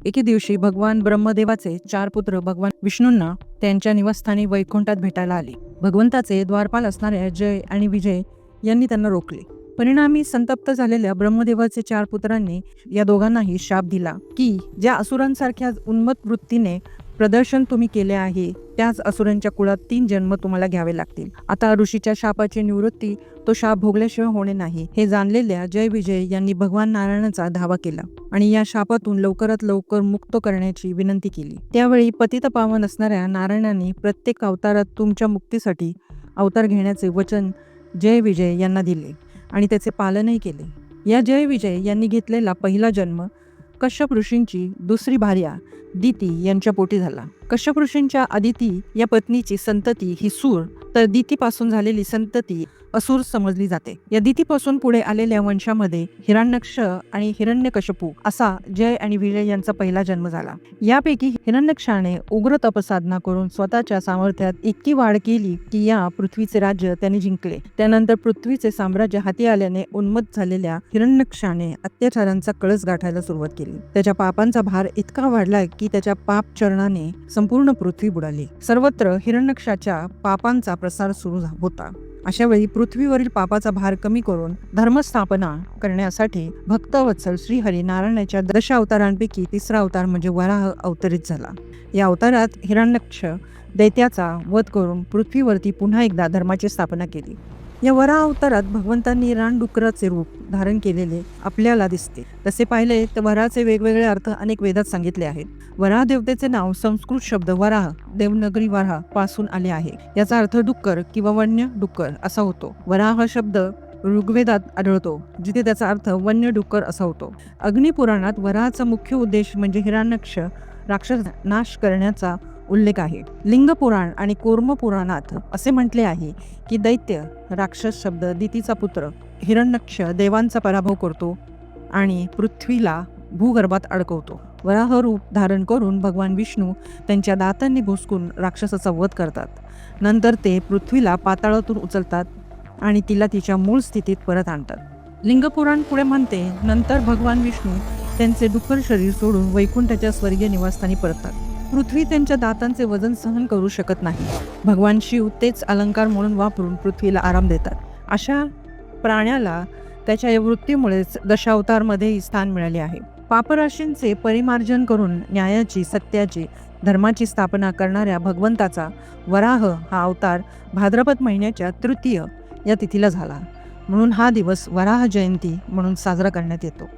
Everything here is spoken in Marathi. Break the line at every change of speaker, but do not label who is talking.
एके दिवशी भगवान ब्रह्मदेवाचे 4 पुत्र भगवान विष्णूंना त्यांच्या निवासस्थानी वैकुंठात भेटायला आले. भगवंताचे द्वारपाल असणाऱ्या जय आणि विजय यांनी त्यांना रोखले. परिणामी संतप्त झालेल्या ब्रह्मदेवाचे 4 पुत्रांनी या दोघांनाही शाप दिला की ज्या असुरांसारख्या उन्मत्त वृत्तीने प्रदर्शन तुम्ही केले आहे त्याच असुरांच्या कुळात 3 जन्म तुम्हाला घ्यावे लागतील. आता ऋषीच्या शापाची निवृत्ती तो शाप भोगल्याशिवाय होणे नाही. हे जाणलेल्या जय विजय यांनी भगवान नारायणाचा धावा केला आणि या शापातून लवकरात लवकर मुक्त करण्याची विनंती केली. त्यावेळी पतित पावन असणाऱ्या नारायणाने प्रत्येक अवतारात तुमच्या मुक्तीसाठी अवतार घेण्याचे वचन जय विजय यांना दिले आणि त्याचे पालनही केले. या जय विजय यांनी घेतलेला पहिला जन्म कश्यप ऋषींची दुसरी भार्या दिती यांच्या पोटी झाला. कश्यप ऋषींच्या अदिती या पत्नीची संतती ही सूर तर दितीपासून झालेली संतती असुर समजली जाते. या दितीपासून पुढे आलेल्या वंशामध्ये हिरण्यक्ष आणि हिरण्यकश्यपू असा जय आणि विजय यांचा पहिला जन्म झाला. यापैकी हिरण्यक्षाने उग्र तपसाधना करून स्वतःच्या सामर्थ्यात इतकी वाढ केली की या पृथ्वीचे राज्य त्याने जिंकले. त्यानंतर पृथ्वीचे साम्राज्य हाती आल्याने उन्मत्त झालेल्या हिरण्यक्षाने अत्याचारांचा कळस गाठायला सुरुवात केली. त्याच्या पापांचा भार इतका वाढला की त्याच्या पाप चरणाने संपूर्ण पृथ्वी बुडाली. सर्वत्र हिरण्यक्षाच्या पापांचा प्रसार सुरू होता. अशा वेळी पृथ्वीवरील पापाचा भार कमी करून धर्मस्थापना करण्यासाठी भक्तवत्सल श्रीहरी नारायणाच्या 10 अवतारांपैकी 3रा अवतार म्हणजे वराह अवतरित झाला. या अवतारात हिरण्यक्ष दैत्याचा वध करून पृथ्वीवरती पुन्हा एकदा धर्माची स्थापना केली. या वराह अवतारात भगवंतांनी रानडुकराचे रूप धारण केलेले आपल्याला दिसते. तसे पाहिले तर वराहाचे वेगवेगळे अर्थ अनेक वेदात सांगितले आहेत. वराह देवतेचे नाव संस्कृत शब्द वराह देवनगरी वराह पासून आले आहे. याचा अर्थ डुक्कर किंवा वन्य डुक्कर असा होतो. वराह हा शब्द ऋग्वेदात आढळतो जिथे त्याचा अर्थ वन्य डुक्कर असा होतो. अग्निपुराणात वराहाचा मुख्य उद्देश म्हणजे हिरण्यक्ष राक्षस नाश करण्याचा उल्लेख आहे. लिंग पुराण आणि कूर्म पुराणात असे म्हटले आहे की दैत्य राक्षस शब्द दितीचा पुत्र हिरण्यक्ष देवांचा पराभव करतो आणि पृथ्वीला भूगर्भात अडकवतो. वराह रूप धारण करून भगवान विष्णू त्यांच्या दातांनी घुसकून राक्षसाचा वध करतात. नंतर ते पृथ्वीला पाताळातून उचलतात आणि तिला तिच्या मूळ स्थितीत परत आणतात. लिंगपुराण पुढे म्हणते नंतर भगवान विष्णू त्यांचे डुक्कर शरीर सोडून वैकुंठाच्या स्वर्गीय निवासस्थानी परततात. पृथ्वी त्यांच्या दातांचे वजन सहन करू शकत नाही. भगवान शिव तेच अलंकार म्हणून वापरून पृथ्वीला आराम देतात. अशा प्राण्याला त्याच्या या वृत्तीमुळेच दशावतारमध्येही स्थान मिळाले आहे. पापराशींचे परिमार्जन करून न्यायाची सत्याची धर्माची स्थापना करणाऱ्या भगवंताचा वराह हा अवतार भाद्रपद महिन्याच्या तृतीय या तिथीला झाला. म्हणून हा दिवस वराह जयंती म्हणून साजरा करण्यात येतो.